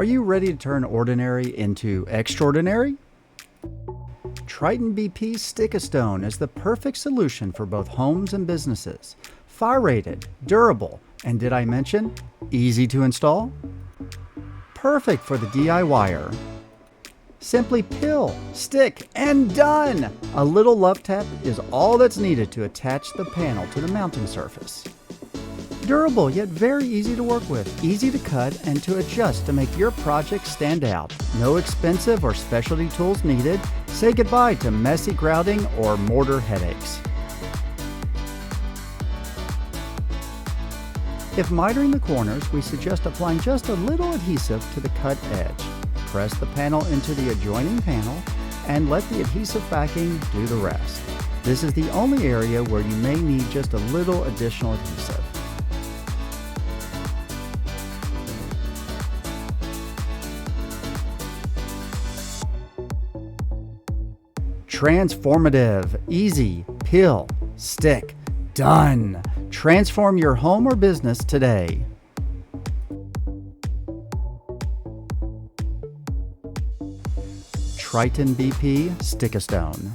Are you ready to turn ordinary into extraordinary? Tritan BP Stick-A-Stone is the perfect solution for both homes and businesses. Fire-rated, durable, and did I mention, easy to install? Perfect for the DIYer. Simply peel, stick, and done! A little love tap is all that's needed to attach the panel to the mounting surface. Durable yet very easy to work with, easy to cut and to adjust to make your project stand out. No expensive or specialty tools needed. Say goodbye to messy grouting or mortar headaches. If mitering the corners, we suggest applying just a little adhesive to the cut edge. Press the panel into the adjoining panel and let the adhesive backing do the rest. This is the only area where you may need just a little additional adhesive. Transformative, easy, peel, stick, done. Transform your home or business today. Tritan BP Stick-A-Stone.